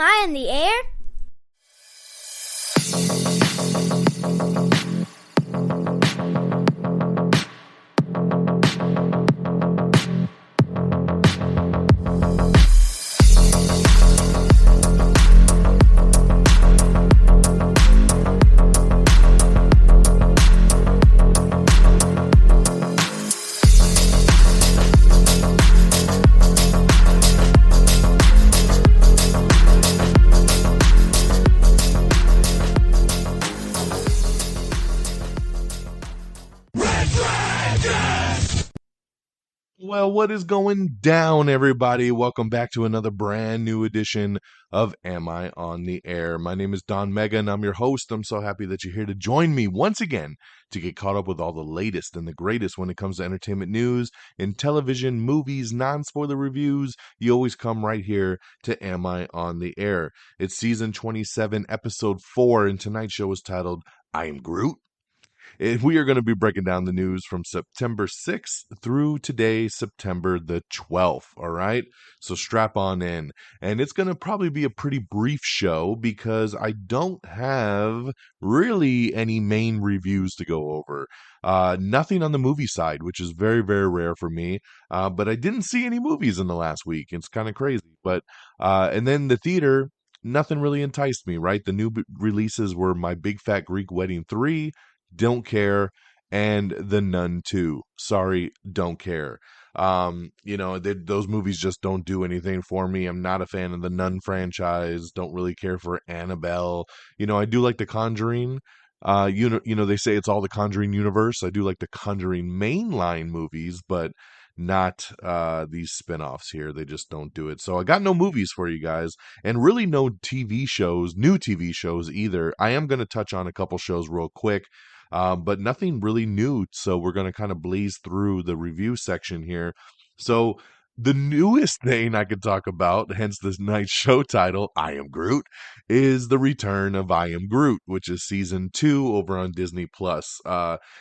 I in the air? Well, what is going down, everybody? Welcome back to another brand new edition of Am I on the Air? My name is DONMEGA, and I'm your host. I'm so happy that you're here to join me once again to get caught up with all the latest and the greatest when it comes to entertainment news in television, movies, non-spoiler reviews. You always come right here to Am I on the Air? It's season 27, episode 4, and tonight's show is titled I Am Groot. We are going to be breaking down the news from September 6th through today, September the 12th. All right. So strap on in. And it's going to probably be a pretty brief show because I don't have really any main reviews to go over. Nothing on the movie side, which is very, very rare for me. But I didn't see any movies in the last week. It's kind of crazy. But, and then the theater, nothing really enticed me, right? The new releases were My Big Fat Greek Wedding 3, Don't Care, and The Nun 2. Sorry, don't care. Those movies just don't do anything for me. I'm not a fan of the Nun franchise. Don't really care for Annabelle. I do like The Conjuring. They say it's all the Conjuring universe. I do like the Conjuring mainline movies, but not these spin-offs here. They just don't do it. So I got no movies for you guys, and really no TV shows, new TV shows either. I am going to touch on a couple shows real quick. But nothing really new. So we're going to kind of blaze through the review section here. So the newest thing I could talk about, hence this night's show title, I Am Groot, is the return of I Am Groot, which is season 2 over on Disney Plus.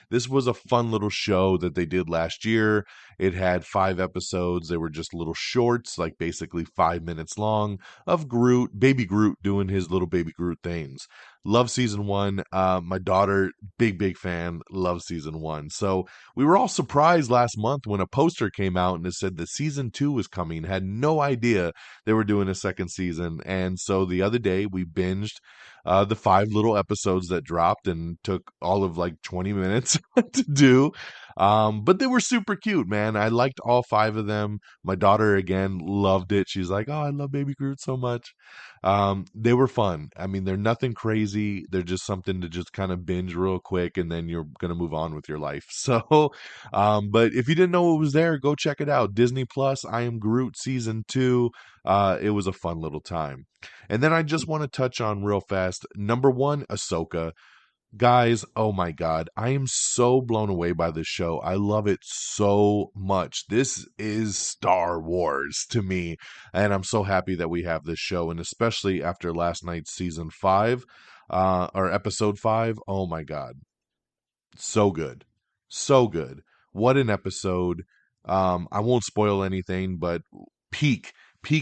This was a fun little show that they did last year. It had 5 episodes. They were just little shorts, like basically 5 minutes long, of Groot, baby Groot, doing his little baby Groot things. Love season 1. My daughter, big fan, loves season 1. So we were all surprised last month when a poster came out and it said that season 2 was coming. Had no idea they were doing a second season. And so the other day we binged the 5 little episodes that dropped and took all of like 20 minutes to do. But they were super cute, man. I liked all 5 of them. My daughter, again, loved it. She's like, oh, I love Baby Groot so much. They were fun. I mean, they're nothing crazy. They're just something to just kind of binge real quick, and then you're going to move on with your life. So, but if you didn't know it was there, go check it out. Disney Plus, I Am Groot season 2. It was a fun little time. And then I just want to touch on real fast. Number 1, Ahsoka. Guys, oh my God, I am so blown away by this show. I love it so much. This is Star Wars to me, and I'm so happy that we have this show, and especially after last night's season 5, or episode 5. Oh my God, so good. So good. What an episode. I won't spoil anything, but peak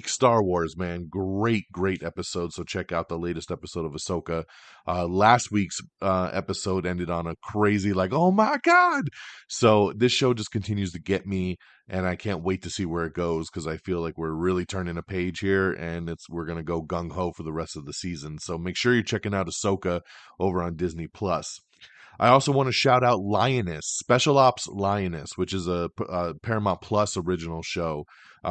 Star Wars, man. Great episode. So check out the latest episode of Ahsoka. Last week's episode ended on a crazy, like, oh my God. So this show just continues to get me, and I can't wait to see where it goes, because I feel like we're really turning a page here, and we're gonna go gung ho for the rest of the season. So make sure you're checking out Ahsoka over on Disney Plus. I also want to shout out Lioness, Special Ops Lioness, which is a Paramount Plus original show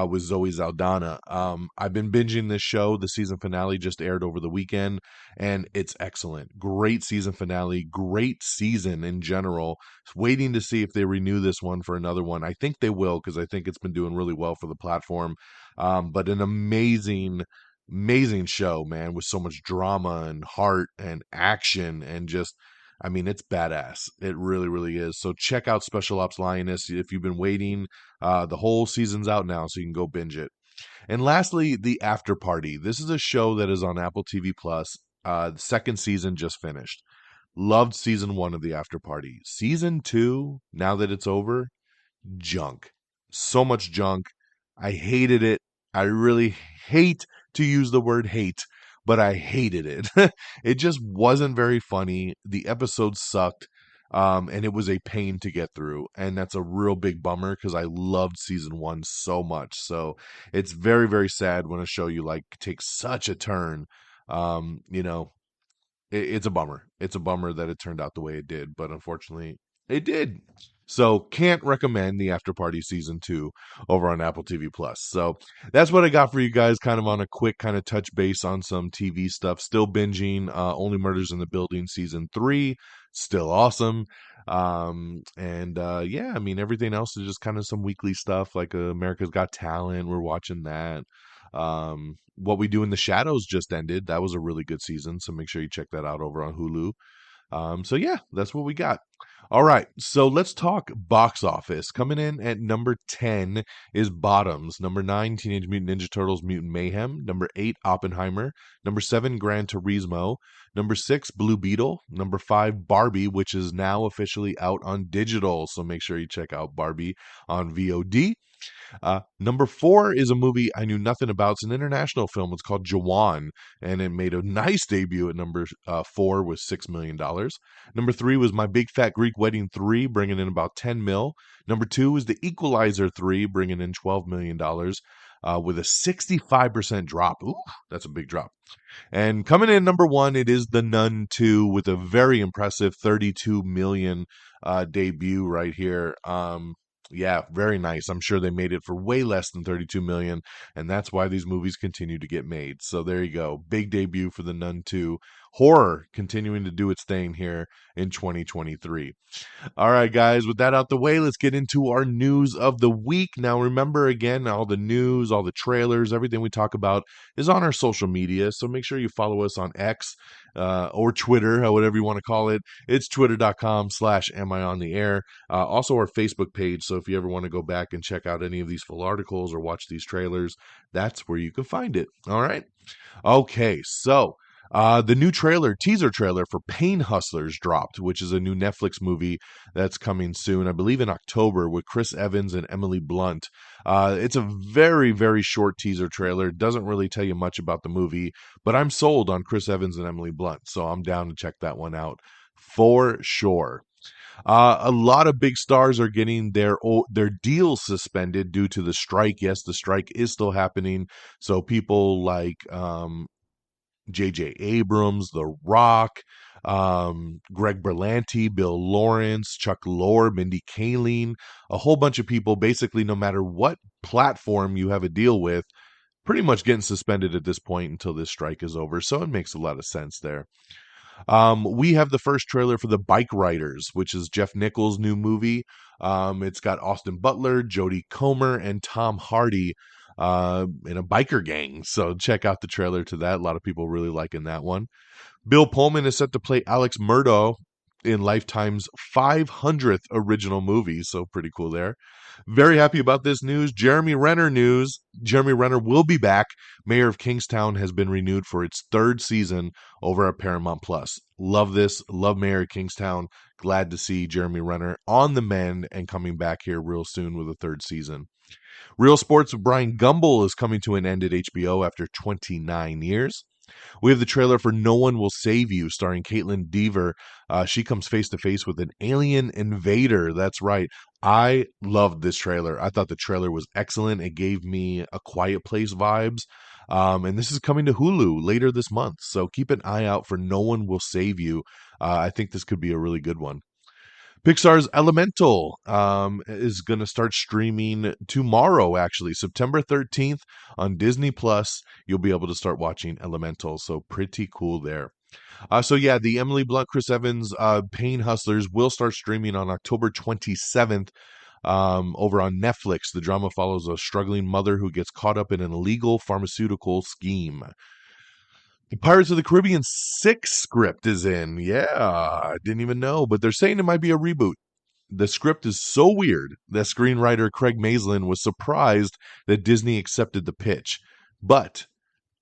with Zoe Saldana. I've been binging this show. The season finale just aired over the weekend, and it's excellent. Great season finale, great season in general. Waiting to see if they renew this one for another one. I think they will, because I think it's been doing really well for the platform. But an amazing show, man, with so much drama and heart and action and just, I mean, it's badass. It really is. So check out Special Ops Lioness if you've been waiting. The whole season's out now, so you can go binge it. And lastly, The After Party. This is a show that is on Apple TV Plus. The second season just finished. Loved season 1 of The After Party. Season 2, now that it's over, junk. So much junk. I hated it. I really hate to use the word hate, but I hated it. It just wasn't very funny. The episodes sucked. And it was a pain to get through. And that's a real big bummer because I loved season one so much. So it's very, very sad when a show you like takes such a turn. You know, it's a bummer. It's a bummer that it turned out the way it did, but unfortunately, it did. So can't recommend the After Party season two over on Apple TV Plus. So that's what I got for you guys, kind of on a quick kind of touch base on some TV stuff. Still binging Only Murders in the Building season three, still awesome. And yeah, I mean everything else is just kind of some weekly stuff like America's Got Talent. We're watching that. What We Do in the Shadows just ended. That was a really good season, so make sure you check that out over on Hulu. So yeah, that's what we got. All right, so let's talk box office. Coming in at number 10 is Bottoms. Number 9, Teenage Mutant Ninja Turtles Mutant Mayhem. Number 8, Oppenheimer. Number 7, Gran Turismo. Number 6, Blue Beetle. Number 5, Barbie, which is now officially out on digital. So make sure you check out Barbie on VOD. Number 4 is a movie I knew nothing about. It's an international film. It's called Jawan, and it made a nice debut at number 4 with $6 million. Number 3 was My Big Fat Greek Wedding 3, bringing in about 10 mil. Number 2 is The Equalizer 3, bringing in $12 million. With a 65% drop. Ooh, that's a big drop. And coming in number 1, it is The Nun 2 with a very impressive 32 million debut right here. Yeah, very nice. I'm sure they made it for way less than 32 million, and that's why these movies continue to get made. So there you go. Big debut for The Nun 2. Horror continuing to do its thing here in 2023. All right, guys, with that out the way, let's get into our news of the week. Now, remember again, all the news, all the trailers, everything we talk about is on our social media. So make sure you follow us on X or Twitter, or whatever you want to call it. It's twitter.com/am I on the air. Also, our Facebook page. So if you ever want to go back and check out any of these full articles or watch these trailers, that's where you can find it. All right. Okay, so the new teaser trailer for Pain Hustlers dropped, which is a new Netflix movie that's coming soon, I believe in October, with Chris Evans and Emily Blunt. It's a very, very short teaser trailer. It doesn't really tell you much about the movie, but I'm sold on Chris Evans and Emily Blunt, so I'm down to check that one out for sure. A lot of big stars are getting their deals suspended due to the strike. Yes, the strike is still happening. So people like J.J. Abrams, The Rock, Greg Berlanti, Bill Lawrence, Chuck Lorre, Mindy Kaling, a whole bunch of people, basically, no matter what platform you have a deal with, pretty much getting suspended at this point until this strike is over. So it makes a lot of sense there. We have the first trailer for The Bike Riders, which is Jeff Nichols' new movie. It's got Austin Butler, Jodie Comer, and Tom Hardy in a biker gang. So check out the trailer to that. A lot of people really liking that one. Bill Pullman is set to play Alex Murdaugh in Lifetime's 500th original movie. So pretty cool there. Very happy about this news. Jeremy Renner news. Jeremy Renner will be back. Mayor of Kingstown has been renewed for its third season over at Paramount Plus. Love this. Love Mayor of Kingstown. Glad to see Jeremy Renner on the mend and coming back here real soon with a third season. Real Sports with Brian Gumbel is coming to an end at HBO after 29 years. We have the trailer for No One Will Save You, starring Caitlin Dever. She comes face to face with an alien invader. That's right. I loved this trailer. I thought the trailer was excellent. It gave me A Quiet Place vibes. And this is coming to Hulu later this month. So keep an eye out for No One Will Save You. I think this could be a really good one. Pixar's Elemental is going to start streaming tomorrow, actually, September 13th on Disney Plus. You'll be able to start watching Elemental, so pretty cool there. So yeah, the Emily Blunt, Chris Evans, Pain Hustlers will start streaming on October 27th. Over on Netflix, the drama follows a struggling mother who gets caught up in an illegal pharmaceutical scheme. The Pirates of the Caribbean 6 script is in. Yeah, I didn't even know, but they're saying it might be a reboot. The script is so weird that screenwriter Craig Mazin was surprised that Disney accepted the pitch. But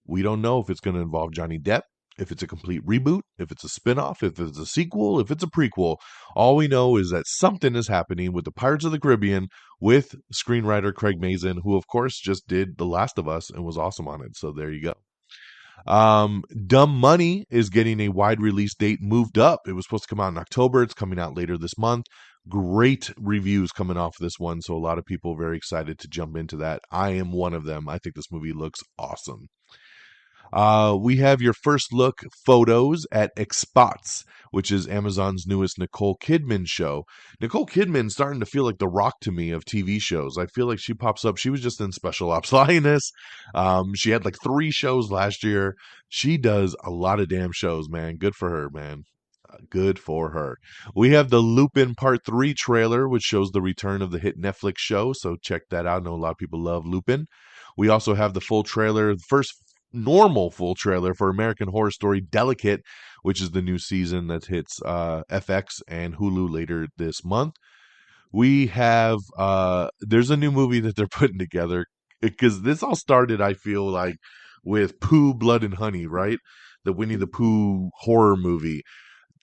we don't know if it's going to involve Johnny Depp, if it's a complete reboot, if it's a spinoff, if it's a sequel, if it's a prequel. All we know is that something is happening with the Pirates of the Caribbean with screenwriter Craig Mazin, who, of course, just did The Last of Us and was awesome on it. So there you go. Dumb Money is getting a wide release date moved up. It was supposed to come out in October. It's coming out later this month. Great reviews coming off this one, so a lot of people are very excited to jump into that. I am one of them. I think this movie looks awesome. We have your first look photos at Expats, which is Amazon's newest Nicole Kidman show. Nicole Kidman's starting to feel like the Rock to me of TV shows. I feel like she pops up. She was just in Special Ops Lioness. She had like 3 shows last year. She does a lot of damn shows, man. Good for her, man. Good for her. We have the Lupin Part 3 trailer, which shows the return of the hit Netflix show. So check that out. I know a lot of people love Lupin. We also have the full trailer, the first normal full trailer for American Horror Story Delicate, which is the new season that hits FX and Hulu later this month. We have there's a new movie that they're putting together, because this all started, I feel like, with Pooh, Blood and Honey, right? The Winnie the Pooh horror movie.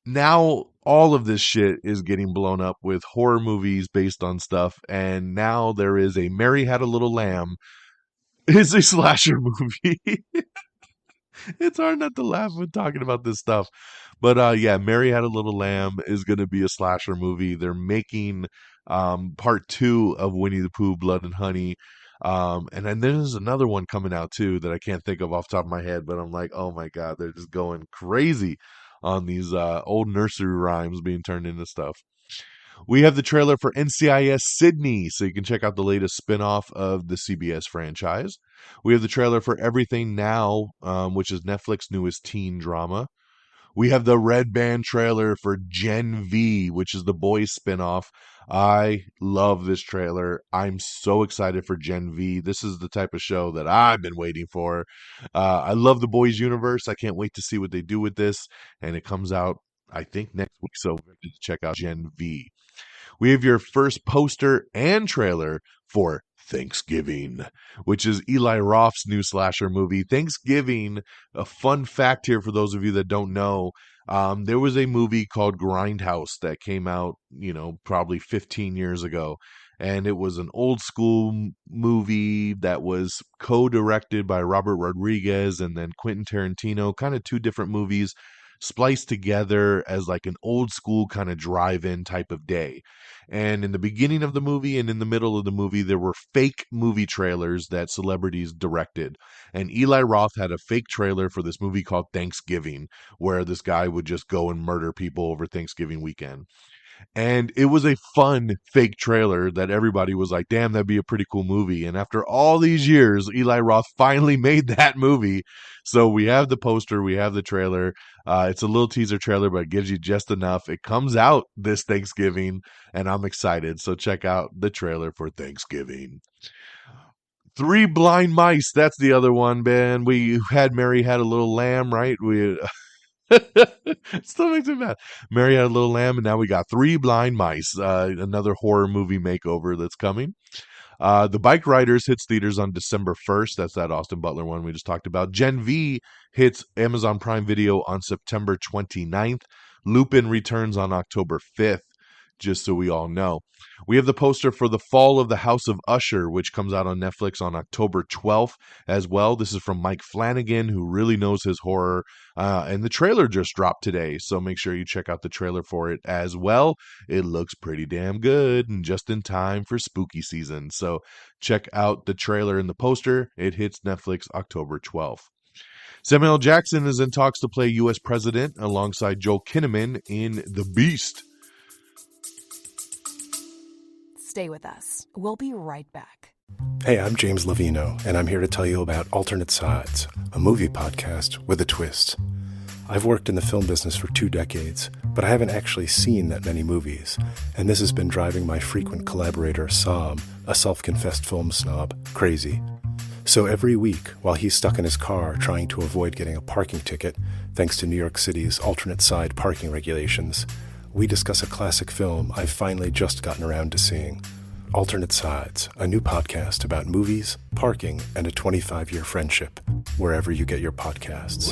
Now all of this shit is getting blown up with horror movies based on stuff, and now there is a Mary Had a Little Lamb is a slasher movie. It's hard not to laugh when talking about this stuff. But yeah, Mary Had a Little Lamb is going to be a slasher movie. They're making part 2 of Winnie the Pooh, Blood and Honey. And then there's another one coming out too that I can't think of off the top of my head, but I'm like, oh my God, they're just going crazy on these old nursery rhymes being turned into stuff. We have the trailer for NCIS Sydney, so you can check out the latest spinoff of the CBS franchise. We have the trailer for Everything Now, which is Netflix's newest teen drama. We have the Red Band trailer for Gen V, which is the Boys spinoff. I love this trailer. I'm so excited for Gen V. This is the type of show that I've been waiting for. I love the Boys universe. I can't wait to see what they do with this. And it comes out, I think, next week. So check out Gen V. We have your first poster and trailer for Thanksgiving, which is Eli Roth's new slasher movie. Thanksgiving, a fun fact here for those of you that don't know, there was a movie called Grindhouse that came out, probably 15 years ago. And it was an old school movie that was co-directed by Robert Rodriguez and then Quentin Tarantino, kind of 2 different movies spliced together as like an old school kind of drive-in type of day. And in the beginning of the movie and in the middle of the movie, there were fake movie trailers that celebrities directed. And Eli Roth had a fake trailer for this movie called Thanksgiving, where this guy would just go and murder people over Thanksgiving weekend. And it was a fun fake trailer that everybody was like, damn, that'd be a pretty cool movie. And after all these years, Eli Roth finally made that movie. So we have the poster, we have the trailer. It's a little teaser trailer, but it gives you just enough. It comes out this Thanksgiving, and I'm excited. So check out the trailer for Thanksgiving. 3 Blind Mice, that's the other one, man. We had Mary Had a Little Lamb, right? Still makes me mad. Mary Had a Little Lamb, and now we got 3 Blind Mice, another horror movie makeover that's coming. The Bike Riders hits theaters on December 1st. That's that Austin Butler one we just talked about. Gen V hits Amazon Prime Video on September 29th. Lupin returns on October 5th, just so we all know. We have the poster for The Fall of the House of Usher, which comes out on Netflix on October 12th as well. This is from Mike Flanagan, who really knows his horror. And the trailer just dropped today, so make sure you check out the trailer for it as well. It looks pretty damn good and just in time for spooky season. So check out the trailer and the poster. It hits Netflix October 12th. Samuel L. Jackson is in talks to play U.S. President alongside Joel Kinnaman in The Beast. Stay with us. We'll be right back. Hey, I'm James Lovino, and I'm here to tell you about Alternate Sides, a movie podcast with a twist. I've worked in the film business for 2 decades, but I haven't actually seen that many movies, and this has been driving my frequent collaborator, Sam, a self-confessed film snob, crazy. So every week, while he's stuck in his car trying to avoid getting a parking ticket, thanks to New York City's alternate side parking regulations, we discuss a classic film I've finally just gotten around to seeing. Alternate Sides, a new podcast about movies, parking, and a 25-year friendship, wherever you get your podcasts.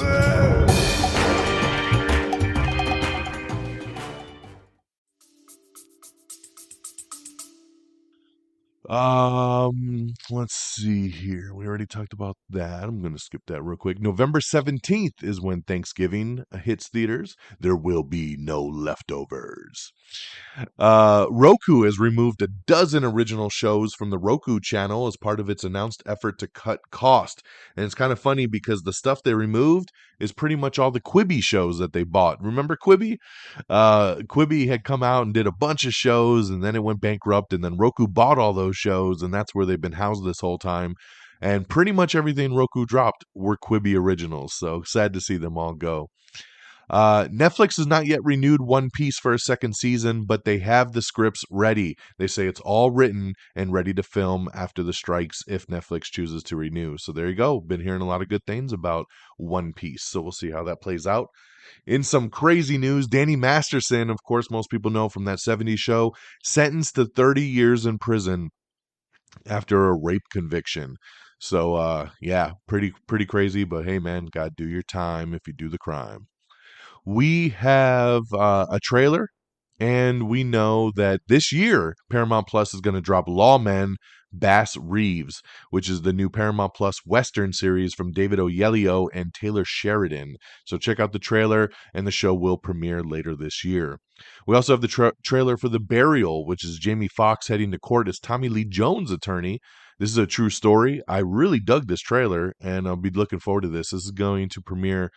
Let's see here. We already talked about that. I'm going to skip that real quick. November 17th is when Thanksgiving hits theaters. There will be no leftovers. Roku has removed a dozen original shows from the Roku channel as part of its announced effort to cut cost. And it's kind of funny because the stuff they removed is pretty much all the Quibi shows that they bought. Remember Quibi? Quibi had come out and did a bunch of shows, and then it went bankrupt, and then Roku bought all those shows, and that's where they've been housed this whole time. And pretty much everything Roku dropped were Quibi originals. So sad to see them all go. Netflix has not yet renewed One Piece for a second season, but they have the scripts ready. They say it's all written and ready to film after the strikes if Netflix chooses to renew. So there you go. Been hearing a lot of good things about One Piece. So we'll see how that plays out. In some crazy news, Danny Masterson, of course, most people know from that 70s show, sentenced to 30 years in prison after a rape conviction. So, yeah, pretty crazy. But hey, man, gotta do your time if you do the crime. We have a trailer, and we know that this year Paramount Plus is going to drop Lawmen Bass Reeves, which is the new Paramount Plus Western series from David Oyelowo and Taylor Sheridan. So check out the trailer, and the show will premiere later this year. We also have the trailer for The Burial, which is Jamie Foxx heading to court as Tommy Lee Jones' attorney. This is a true story. I really dug this trailer, and I'll be looking forward to this. This is going to premiere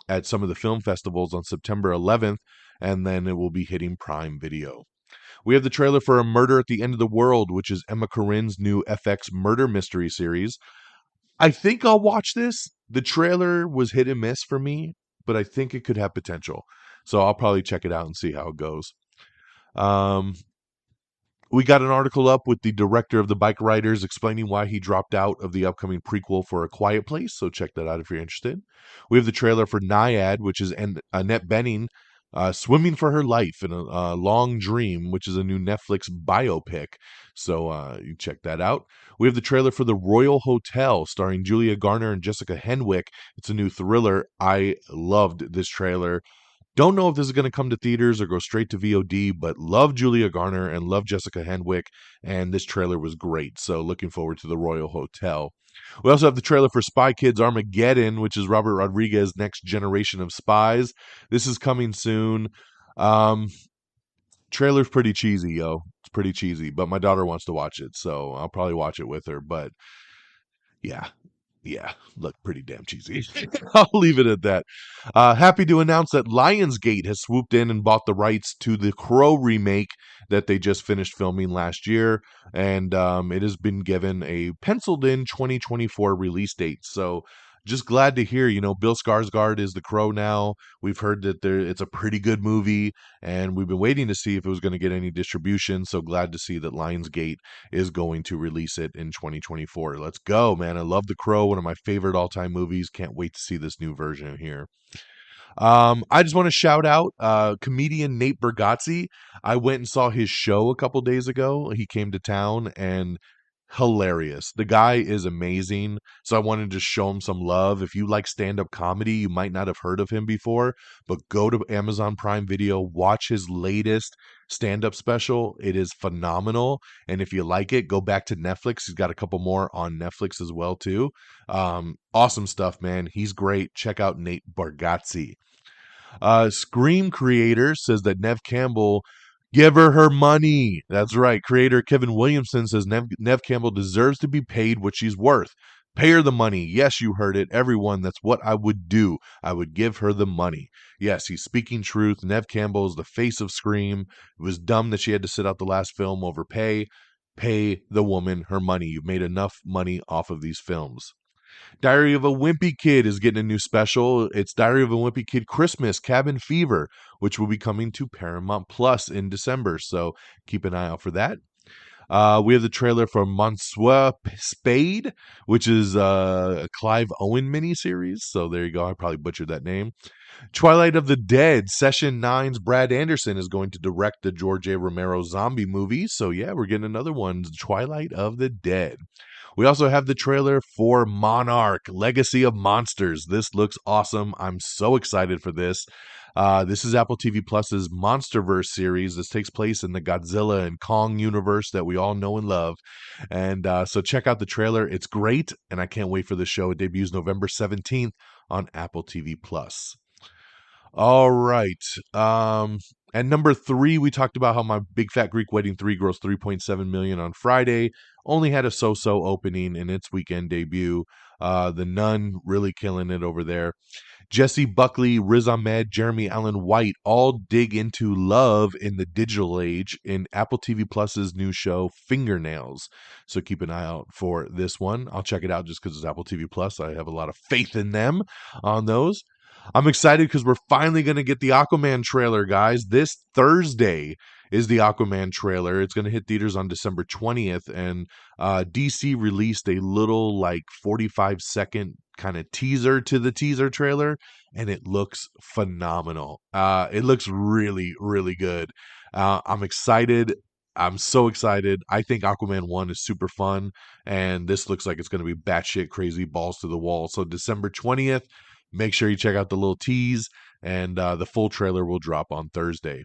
at some of the film festivals on September 11th, and then it will be hitting Prime Video. We have the trailer for A Murder at the End of the World, which is Emma Corrin's new FX murder mystery series. I think I'll watch this. The trailer was hit and miss for me, but I think it could have potential. So I'll probably check it out and see how it goes. We got an article up with the director of The Bike Riders explaining why he dropped out of the upcoming prequel for A Quiet Place, so check that out if you're interested. We have the trailer for Naiad, which is Annette Bening swimming for her life in a long dream, which is a new Netflix biopic, so you check that out. We have the trailer for The Royal Hotel, starring Julia Garner and Jessica Henwick. It's a new thriller. I loved this trailer. Don't know if this is going to come to theaters or go straight to VOD, but love Julia Garner and love Jessica Henwick, and this trailer was great. So looking forward to The Royal Hotel. We also have the trailer for Spy Kids Armageddon, which is Robert Rodriguez's next generation of spies. This is coming soon. Trailer's pretty cheesy, yo. It's pretty cheesy, but my daughter wants to watch it, so I'll probably watch it with her. But yeah, look pretty damn cheesy. I'll leave it at that. Happy to announce that Lionsgate has swooped in and bought the rights to the Crow remake that they just finished filming last year, and it has been given a penciled-in 2024 release date. So just glad to hear, Bill Skarsgård is the Crow now. We've heard that it's a pretty good movie, and we've been waiting to see if it was going to get any distribution. So glad to see that Lionsgate is going to release it in 2024. Let's go, man. I love The Crow, one of my favorite all-time movies. Can't wait to see this new version here. I just want to shout out comedian Nate Bargatze. I went and saw his show a couple days ago. He came to town, and hilarious. The guy is amazing. So I wanted to show him some love. If you like stand-up comedy, you might not have heard of him before, but go to Amazon Prime Video, watch his latest stand-up special. It is phenomenal. And if you like it, go back to Netflix. He's got a couple more on Netflix as well, too. Awesome stuff, man. He's great. Check out Nate Bargatze. Scream creator says that Neve Campbell, give her money. That's right. Creator Kevin Williamson says Neve Campbell deserves to be paid what she's worth. Pay her the money. Yes, you heard it. Everyone, that's what I would do. I would give her the money. Yes, he's speaking truth. Neve Campbell is the face of Scream. It was dumb that she had to sit out the last film over pay. Pay the woman her money. You've made enough money off of these films. Diary of a Wimpy Kid is getting a new special. It's Diary of a Wimpy Kid Christmas Cabin Fever, which will be coming to Paramount Plus in December. So keep an eye out for that. We have the trailer for Monsieur Spade, which is a Clive Owen miniseries. So there you go. I probably butchered that name. Twilight of the Dead, Session 9's Brad Anderson is going to direct the George A. Romero zombie movie. So yeah, we're getting another one, Twilight of the Dead. We also have the trailer for Monarch, Legacy of Monsters. This looks awesome. I'm so excited for this. This is Apple TV Plus's MonsterVerse series. This takes place in the Godzilla and Kong universe that we all know and love. And so check out the trailer. It's great, and I can't wait for the show. It debuts November 17th on Apple TV Plus. All right. And number 3, we talked about how My Big Fat Greek Wedding 3 grossed $3.7 million on Friday. Only had a so-so opening in its weekend debut. The Nun really killing it over there. Jesse Buckley, Riz Ahmed, Jeremy Allen White all dig into love in the digital age in Apple TV Plus's new show, Fingernails. So keep an eye out for this one. I'll check it out just because it's Apple TV Plus. I have a lot of faith in them on those. I'm excited because we're finally going to get the Aquaman trailer, guys. This Thursday is the Aquaman trailer. It's going to hit theaters on December 20th, and DC released a little 45-second kind of teaser to the teaser trailer, and it looks phenomenal. It looks really, really good. I'm excited. I'm so excited. I think Aquaman 1 is super fun, and this looks like it's going to be batshit crazy, balls to the wall. So December 20th, make sure you check out the little tease, and the full trailer will drop on Thursday.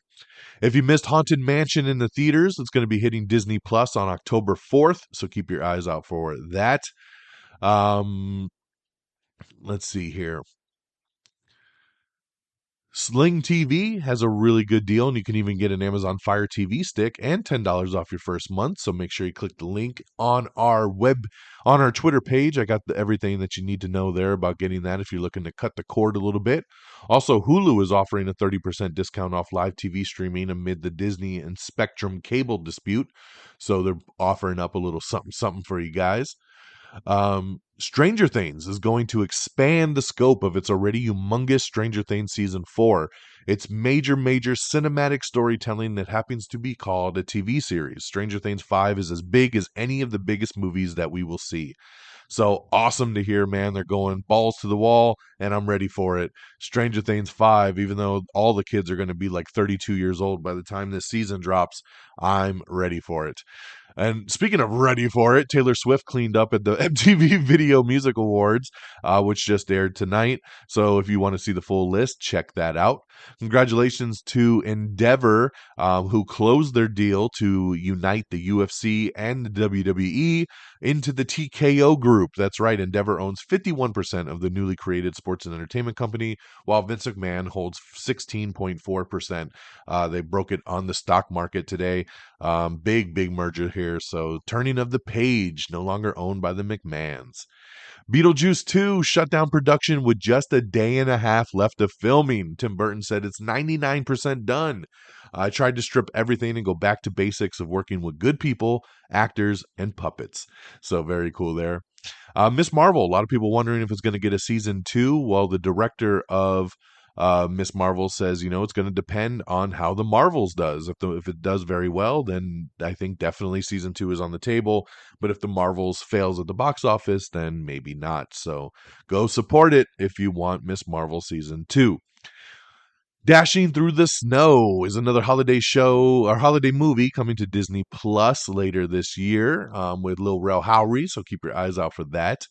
If you missed Haunted Mansion in the theaters, it's going to be hitting Disney Plus on October 4th, so keep your eyes out for that. Let's see here. Sling TV has a really good deal, and you can even get an Amazon Fire TV stick and $10 off your first month. So make sure you click the link on our Twitter page. I got everything that you need to know there about getting that if you're looking to cut the cord a little bit. Also, Hulu is offering a 30% discount off live TV streaming amid the Disney and Spectrum cable dispute. So they're offering up a little something for you guys. Stranger Things is going to expand the scope of its already humongous Stranger Things Season 4. It's major cinematic storytelling that happens to be called a TV series. Stranger Things 5 is as big as any of the biggest movies that we will see. So awesome to hear, man. They're going balls to the wall, and I'm ready for it. Stranger Things 5, even though all the kids are going to be 32 years old by the time this season drops, I'm ready for it. And speaking of ready for it, Taylor Swift cleaned up at the MTV Video Music Awards, which just aired tonight. So if you want to see the full list, check that out. Congratulations to Endeavor, who closed their deal to unite the UFC and the WWE into the TKO group. That's right. Endeavor owns 51% of the newly created sports and entertainment company, while Vince McMahon holds 16.4%. They broke it on the stock market today. Big merger here. So turning of the page, no longer owned by the McMahons. Beetlejuice 2 shut down production with just a day and a half left of filming. Tim Burton said it's 99% done. I tried to strip everything and go back to basics of working with good people, actors, and puppets. So very cool there. Miss Marvel, a lot of people wondering if it's going to get a season 2. Well, the director of Miss Marvel says, it's going to depend on how the Marvels does. If it does very well, then I think definitely season 2 is on the table. But if the Marvels fails at the box office, then maybe not. So go support it if you want Miss Marvel season 2. Dashing Through the Snow is another holiday show or holiday movie coming to Disney Plus later this year with Lil Rel Howery. So keep your eyes out for that.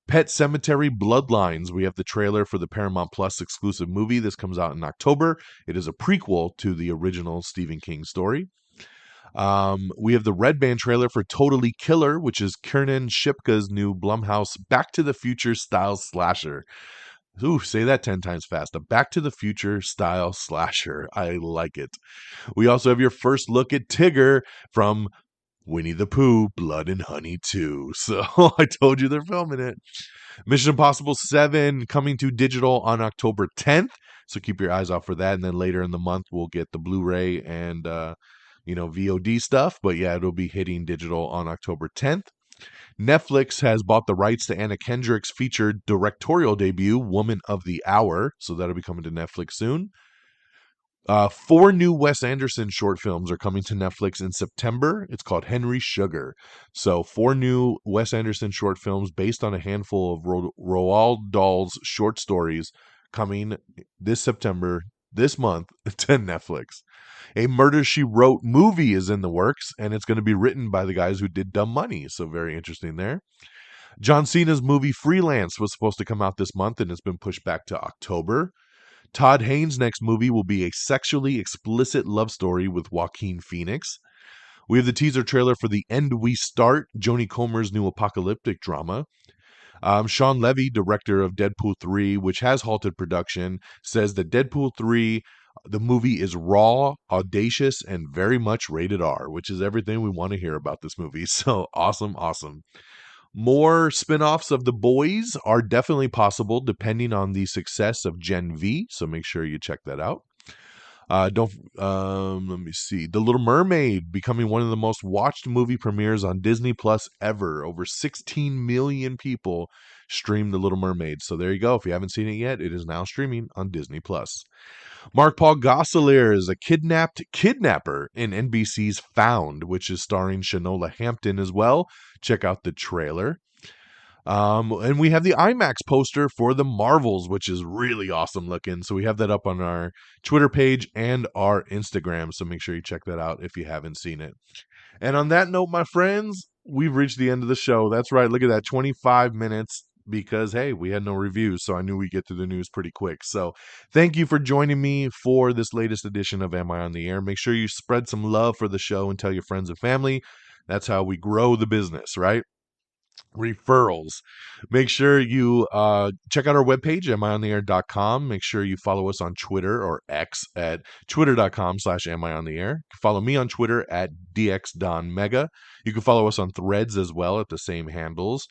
Pet Sematary Bloodlines. We have the trailer for the Paramount Plus exclusive movie. This comes out in October. It is a prequel to the original Stephen King story. We have the Red Band trailer for Totally Killer, which is Kiernan Shipka's new Blumhouse Back to the Future style slasher. Ooh, say that 10 times fast. A Back to the Future style slasher. I like it. We also have your first look at Tigger from Winnie the Pooh, Blood and Honey 2. So I told you they're filming it. Mission Impossible 7 coming to digital on October 10th. So keep your eyes out for that. And then later in the month, we'll get the Blu-ray and, VOD stuff. But yeah, it'll be hitting digital on October 10th. Netflix has bought the rights to Anna Kendrick's featured directorial debut, Woman of the Hour. So that'll be coming to Netflix soon. 4 new Wes Anderson short films are coming to Netflix in September. It's called Henry Sugar. So 4 new Wes Anderson short films based on a handful of Roald Dahl's short stories coming this September, this month, to Netflix. A Murder, She Wrote movie is in the works, and it's going to be written by the guys who did Dumb Money. So very interesting there. John Cena's movie Freelance was supposed to come out this month, and it's been pushed back to October. Todd Haynes' next movie will be a sexually explicit love story with Joaquin Phoenix. We have the teaser trailer for The End We Start, Joni Comer's new apocalyptic drama. Sean Levy, director of Deadpool 3, which has halted production, says that Deadpool 3, the movie, is raw, audacious, and very much rated R, which is everything we want to hear about this movie. So awesome, awesome. More spin-offs of The Boys are definitely possible depending on the success of Gen V, so make sure you check that out. Don't Let me see. The Little Mermaid becoming one of the most watched movie premieres on Disney Plus ever. Over 16 million people streamed The Little Mermaid. So there you go. If you haven't seen it yet, it is now streaming on Disney Plus. Mark Paul Gosselaar is a kidnapped kidnapper in NBC's Found, which is starring Shanola Hampton as well. Check out the trailer. And we have the IMAX poster for the Marvels, which is really awesome looking. So we have that up on our Twitter page and our Instagram. So make sure you check that out if you haven't seen it. And on that note, my friends, we've reached the end of the show. That's right. Look at that, 25 minutes. Because, hey, we had no reviews, so I knew we'd get through the news pretty quick. So thank you for joining me for this latest edition of Am I on the Air? Make sure you spread some love for the show and tell your friends and family. That's how we grow the business, right? Referrals. Make sure you check out our webpage, amiontheair.com. Make sure you follow us on Twitter or X at twitter.com/amiontheair. Follow me on Twitter at DXDonMega. You can follow us on Threads as well at the same handles.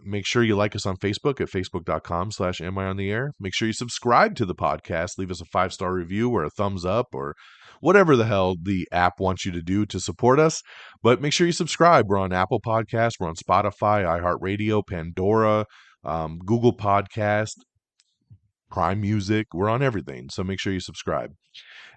Make sure you like us on Facebook at facebook.com/amiontheair. Make sure you subscribe to the podcast. Leave us a 5-star review or a thumbs up or whatever the hell the app wants you to do to support us. But make sure you subscribe. We're on Apple Podcasts. We're on Spotify, iHeartRadio, Pandora, Google Podcast, Prime Music. We're on everything. So make sure you subscribe.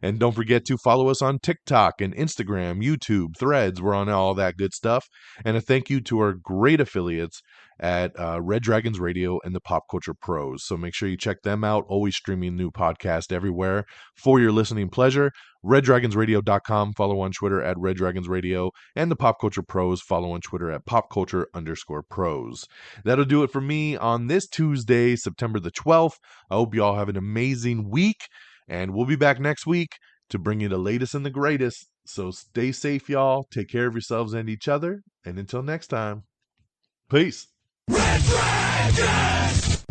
And don't forget to follow us on TikTok and Instagram, YouTube, Threads. We're on all that good stuff. And a thank you to our great affiliates at Red Dragons Radio and the Pop Culture Pros. So make sure you check them out. Always streaming new podcasts everywhere for your listening pleasure. RedDragonsRadio.com. Follow on Twitter at Red Dragons Radio. And the Pop Culture Pros. Follow on Twitter at PopCulture_Pros. That'll do it for me on this Tuesday, September the 12th. I hope you all have an amazing week. And we'll be back next week to bring you the latest and the greatest. So stay safe, y'all. Take care of yourselves and each other. And until next time, peace. Red Dragon!